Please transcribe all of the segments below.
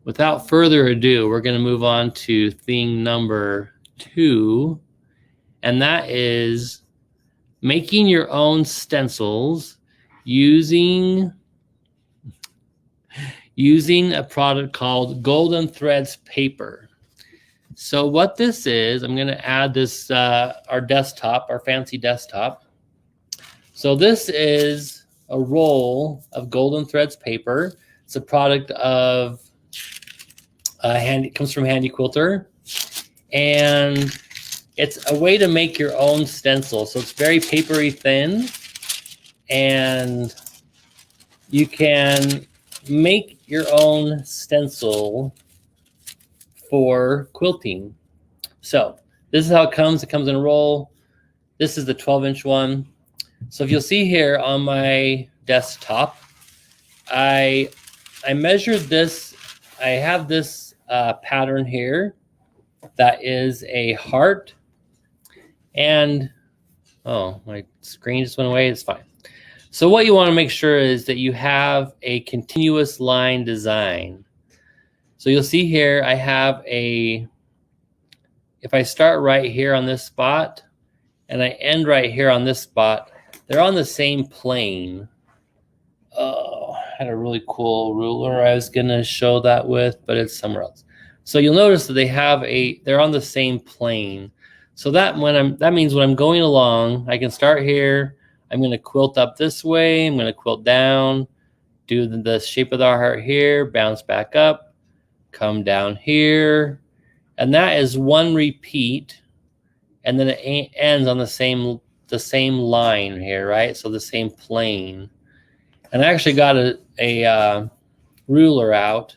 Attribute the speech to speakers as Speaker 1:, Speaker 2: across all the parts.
Speaker 1: without further ado, we're going to move on to thing number 2, and that is making your own stencils using a product called Golden Threads Paper. So what this is, I'm going to add this, our desktop, our fancy desktop. So this is a roll of Golden Threads paper. It's a product of comes from Handi Quilter, and it's a way to make your own stencil. So it's very papery thin, and you can make your own stencil for quilting. So this is how it comes. It comes in a roll. This is the 12-inch one. So if you'll see here on my desktop, I measured this. I have this pattern here that is a heart, and oh, my screen just went away. It's fine. So what you want to make sure is that you have a continuous line design. So you'll see here I have if I start right here on this spot and I end right here on this spot, they're on the same plane. Oh, I had a really cool ruler I was going to show that with, but it's somewhere else. So you'll notice that they're on the same plane. So that means when I'm going along, I can start here. I'm going to quilt up this way. I'm going to quilt down, do the shape of the heart here, bounce back up, come down here. And that is one repeat. And then it ends on the same line here, right? So the same plane. And I actually got a ruler out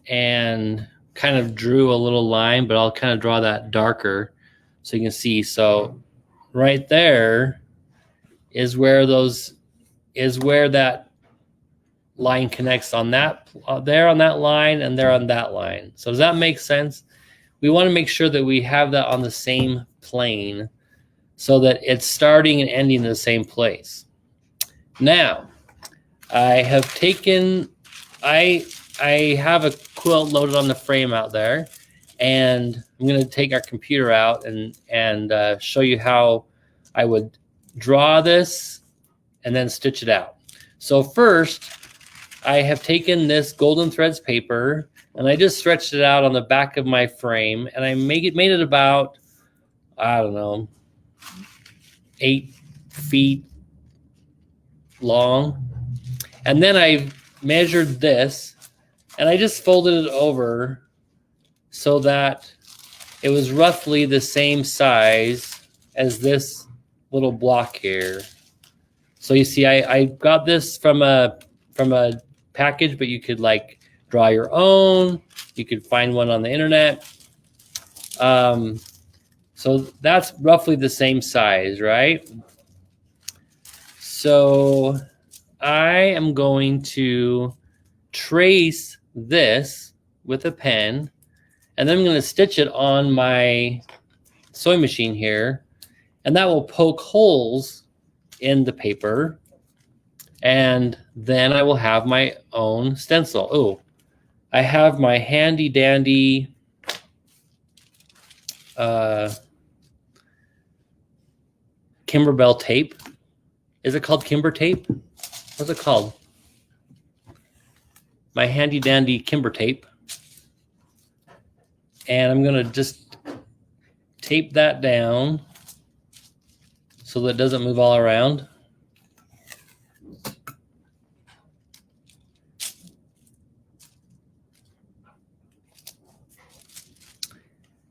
Speaker 1: and kind of drew a little line, but I'll kind of draw that darker so you can see. So right there is where that line connects on that there on that line and there on that line. So does that make sense? We want to make sure that we have that on the same plane so that it's starting and ending in the same place. Now, I have a quilt loaded on the frame out there, and I'm going to take our computer out and show you how I would draw this and then stitch it out. So first, I have taken this Golden Threads paper and I just stretched it out on the back of my frame, and I made it about, I don't know, 8 feet long. And then I measured this and I just folded it over so that it was roughly the same size as this little block here. So you see, I got this from a package, but you could like draw your own. You could find one on the internet. So that's roughly the same size, right? So I am going to trace this with a pen, and then I'm going to stitch it on my sewing machine here, and that will poke holes in the paper, and then I will have my own stencil. Oh, I have my handy dandy Kimberbell tape. Is it called Kimber tape? What's it called? My handy dandy Kimber tape. And I'm going to just tape that down so that it doesn't move all around.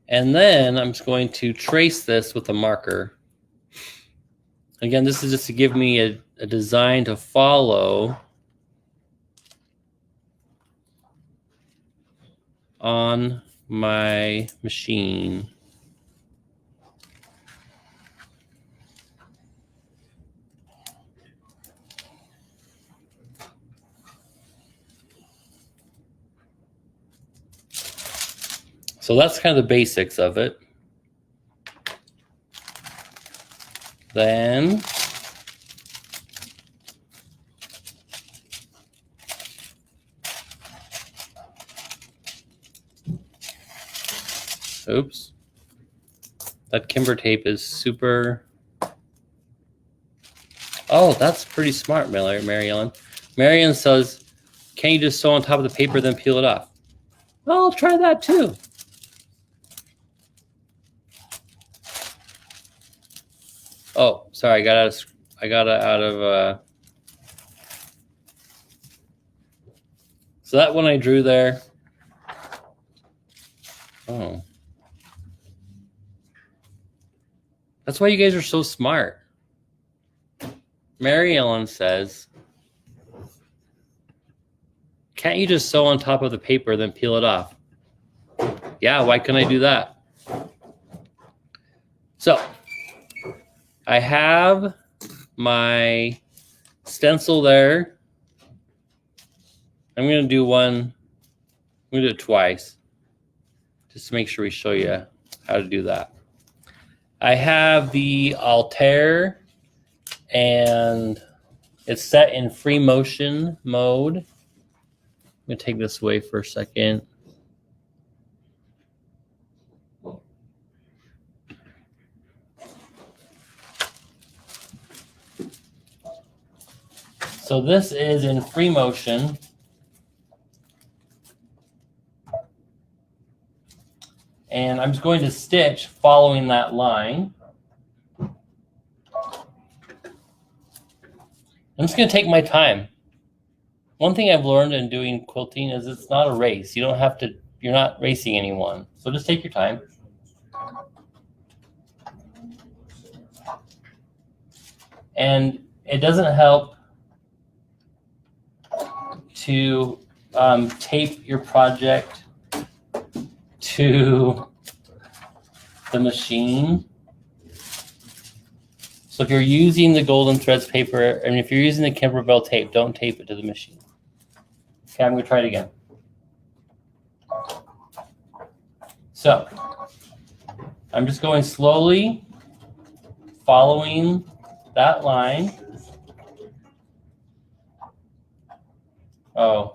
Speaker 1: And then I'm just going to trace this with a marker. Again, this is just to give me a design to follow on my machine. So that's kind of the basics of it. Then Oops. That Kimber tape is super. Oh, that's pretty smart, Mary Ellen. Marion says, can you just sew on top of the paper, then peel it off? Well, I'll try that too. Oh, sorry, I got out of so that one I drew there. Oh. That's why you guys are so smart. Mary Ellen says, can't you just sew on top of the paper, then peel it off? Yeah, why couldn't I do that? So, I have my stencil there. I'm going to do one. I'm going to do it twice, just to make sure we show you how to do that. I have the Altair, and it's set in free motion mode. I'm going to take this away for a second. So this is in free motion. And I'm just going to stitch following that line. I'm just going to take my time. One thing I've learned in doing quilting is it's not a race. You don't have to, you're not racing anyone. So just take your time. And it doesn't help to tape your project to the machine. So if you're using the Golden Threads paper, and if you're using the Kimberbell tape, don't tape it to the machine. Okay, I'm going to try it again. So I'm just going slowly, following that line. Oh,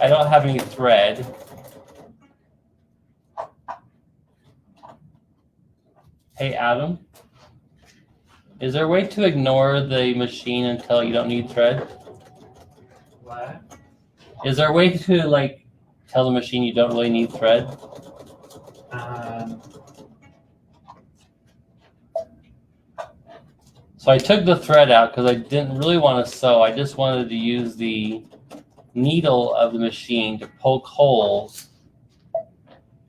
Speaker 1: I don't have any thread. Hey, Adam, is there a way to ignore the machine until you don't need thread?
Speaker 2: What?
Speaker 1: Is there a way to, like, tell the machine you don't really need thread? So I took the thread out because I didn't really want to sew. I just wanted to use the needle of the machine to poke holes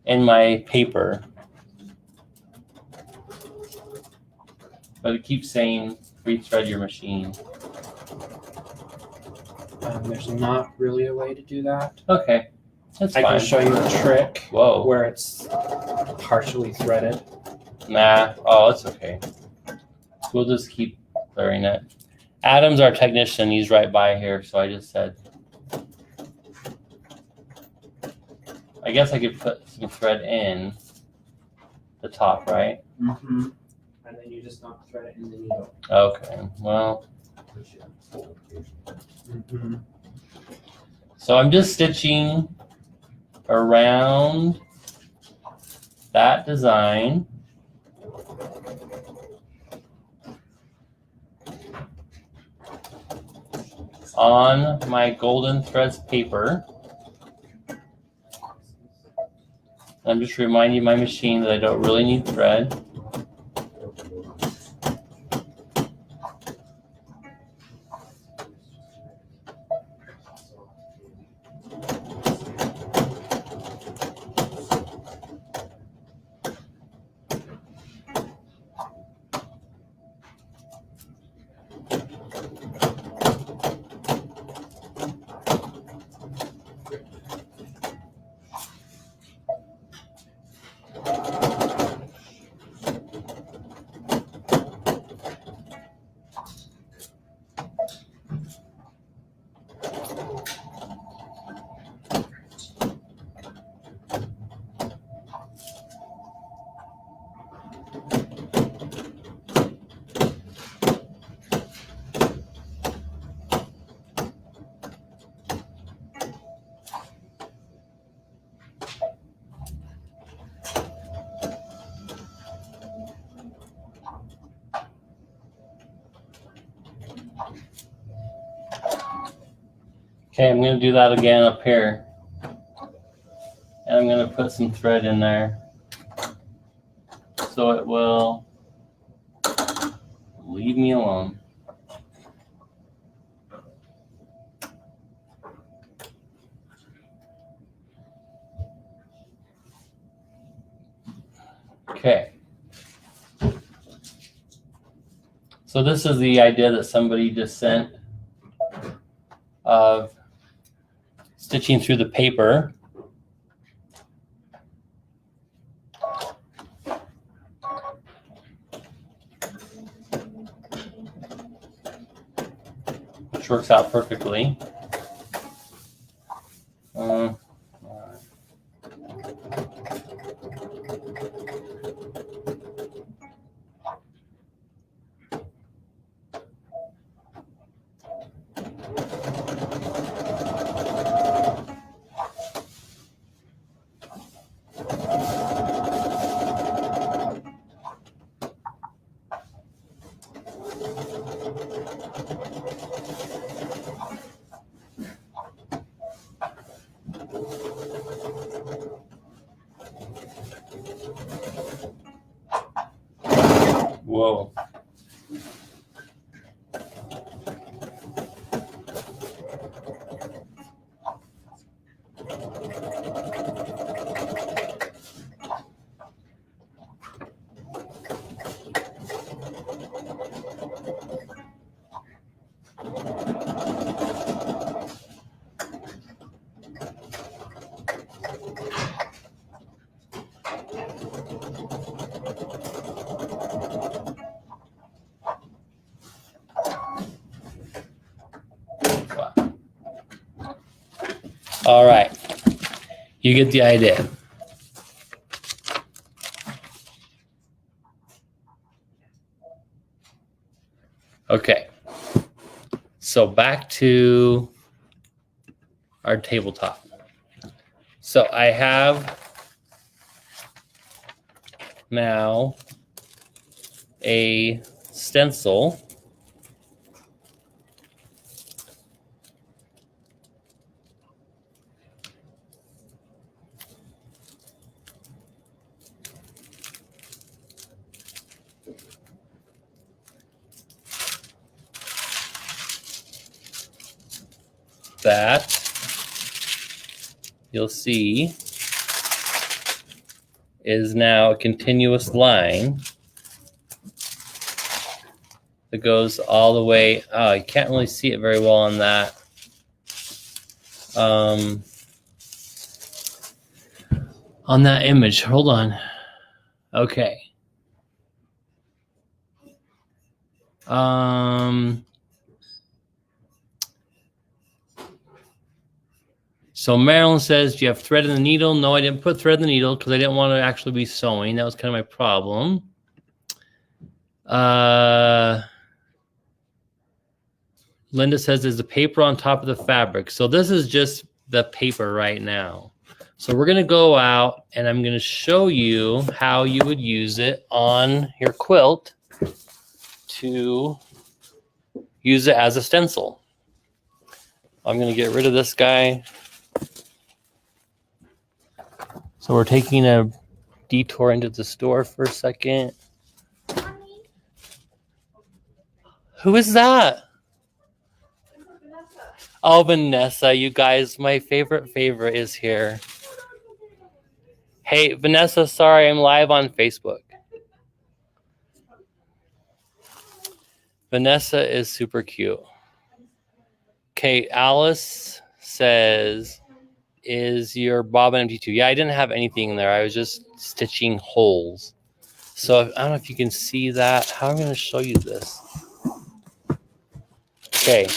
Speaker 1: in my paper. But it keeps saying rethread your machine.
Speaker 2: There's not really a way to do that.
Speaker 1: Okay, that's fine.
Speaker 2: I can show you a trick.
Speaker 1: Whoa.
Speaker 2: Where it's partially threaded.
Speaker 1: Nah, oh, it's okay. We'll just keep clearing it. Adam's our technician. He's right by here, so I just said. I guess I could put some thread in the top, right?
Speaker 2: Mm-hmm. And then you just don't thread it in the needle.
Speaker 1: Okay, well.
Speaker 2: Mm-hmm.
Speaker 1: So I'm just stitching around that design. On my Golden Threads paper. I'm just reminding my machine that I don't really need thread. Okay, I'm going to do that again up here. And I'm going to put some thread in there. So it will leave me alone. Okay. So this is the idea that somebody just sent of stitching through the paper. Which works out perfectly. Whoa. All right, you get the idea. Okay, so back to our tabletop. So I have now a stencil . That you'll see is now a continuous line that goes all the way. Oh, you can't really see it very well on that. On that image, hold on. Okay. So Marilyn says, do you have thread in the needle? No, I didn't put thread in the needle because I didn't want to actually be sewing. That was kind of my problem. Linda says, there's the paper on top of the fabric. So this is just the paper right now. So we're going to go out and I'm going to show you how you would use it on your quilt to use it as a stencil. I'm going to get rid of this guy. So we're taking a detour into the store for a second.
Speaker 3: Mommy.
Speaker 1: Who is that?
Speaker 3: Vanessa.
Speaker 1: Oh, Vanessa, you guys, my favorite is here. Hey, Vanessa, sorry, I'm live on Facebook. Vanessa is super cute. Okay, Alice says, is your bobbin MT2? Yeah, I didn't have anything in there. I was just stitching holes. So I don't know if you can see that. How am I going to show you this? Okay.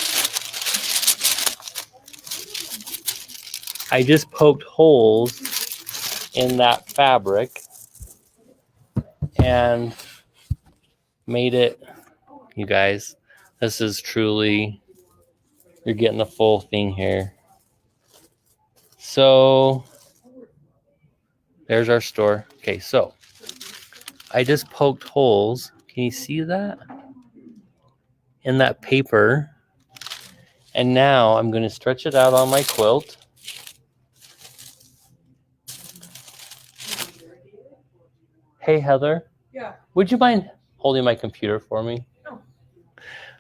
Speaker 1: I just poked holes in that fabric and made it, you guys, this is truly, you're getting the full thing here. So there's our store. Okay, so I just poked holes. Can you see that? In that paper. And now I'm going to stretch it out on my quilt. Hey, Heather.
Speaker 4: Yeah.
Speaker 1: Would you mind holding my computer for me?
Speaker 4: No.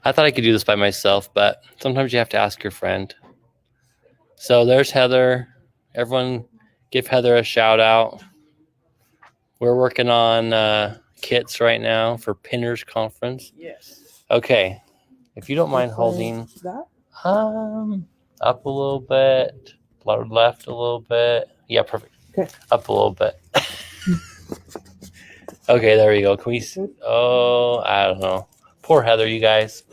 Speaker 1: I thought I could do this by myself, but sometimes you have to ask your friend. So there's Heather. Everyone give Heather a shout out. We're working on kits right now for Pinners Conference.
Speaker 4: Yes.
Speaker 1: Okay. If you don't mind
Speaker 4: Like
Speaker 1: holding
Speaker 4: that?
Speaker 1: up a little bit, left a little bit. Yeah, perfect.
Speaker 4: Okay.
Speaker 1: Up a little bit. Okay, there we go. Can we? Oh, I don't know. Poor Heather, you guys.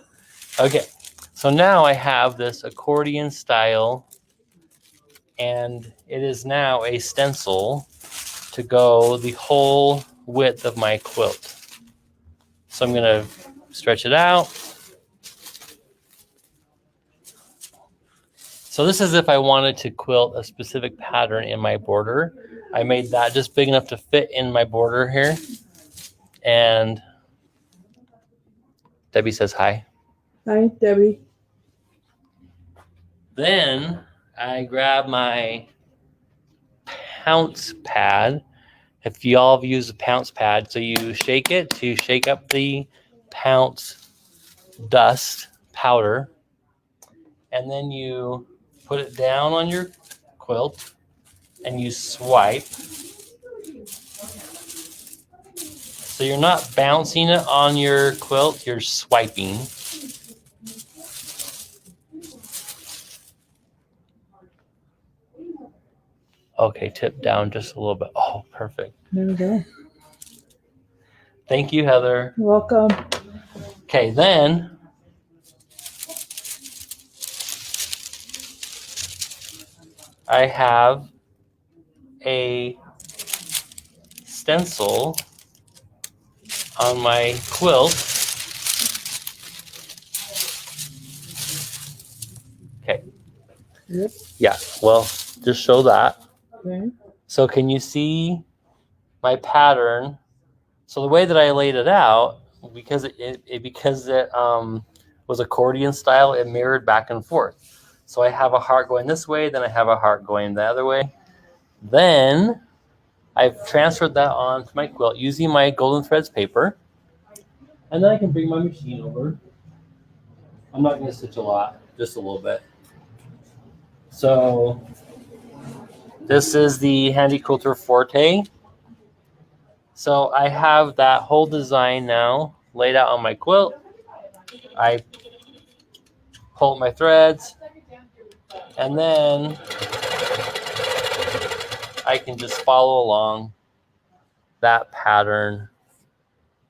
Speaker 1: Okay, so now I have this accordion style, and it is now a stencil to go the whole width of my quilt. So I'm gonna stretch it out. So this is if I wanted to quilt a specific pattern in my border. I made that just big enough to fit in my border here. And Debbie says hi.
Speaker 4: Hi, Debbie.
Speaker 1: Then I grab my pounce pad. If y'all have used a pounce pad, so you shake it to shake up the pounce dust powder, and then you put it down on your quilt and you swipe. So you're not bouncing it on your quilt, you're swiping. Okay, tip down just a little bit. Oh, perfect.
Speaker 4: There we go.
Speaker 1: Thank you, Heather.
Speaker 4: You're welcome.
Speaker 1: Okay, then I have a stencil on my quilt. Okay.
Speaker 4: Yep.
Speaker 1: Yeah, well, just show that.
Speaker 4: Okay.
Speaker 1: So can you see my pattern? So the way that I laid it out, because it was accordion style, it mirrored back and forth. So I have a heart going this way, then I have a heart going the other way. Then I've transferred that onto my quilt using my Golden Threads paper. And then I can bring my machine over. I'm not going to stitch a lot, just a little bit. So this is the Handi Quilter Forte. So I have that whole design now laid out on my quilt. I pull my threads, and then I can just follow along that pattern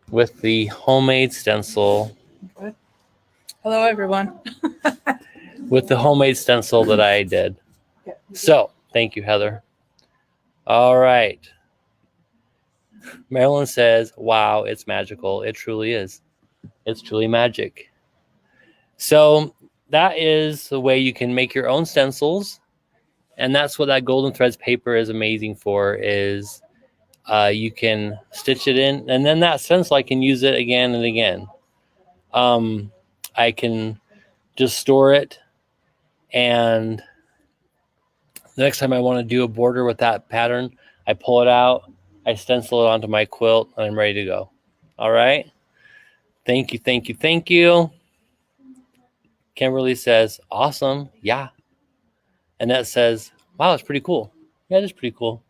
Speaker 1: with the homemade stencil.
Speaker 4: Okay. Hello, everyone.
Speaker 1: With the homemade stencil that I did.
Speaker 4: Yeah.
Speaker 1: So, thank you, Heather. All right. Marilyn says, wow, it's magical. It truly is. It's truly magic. So that is the way you can make your own stencils. And that's what that Golden Threads paper is amazing for, is you can stitch it in. And then that stencil, I can use it again and again. I can just store it. And the next time I want to do a border with that pattern, I pull it out, I stencil it onto my quilt, and I'm ready to go. All right. Thank you, thank you, thank you. Kimberly says, awesome. Yeah. Annette says, wow, it's pretty cool. Yeah, it is pretty cool.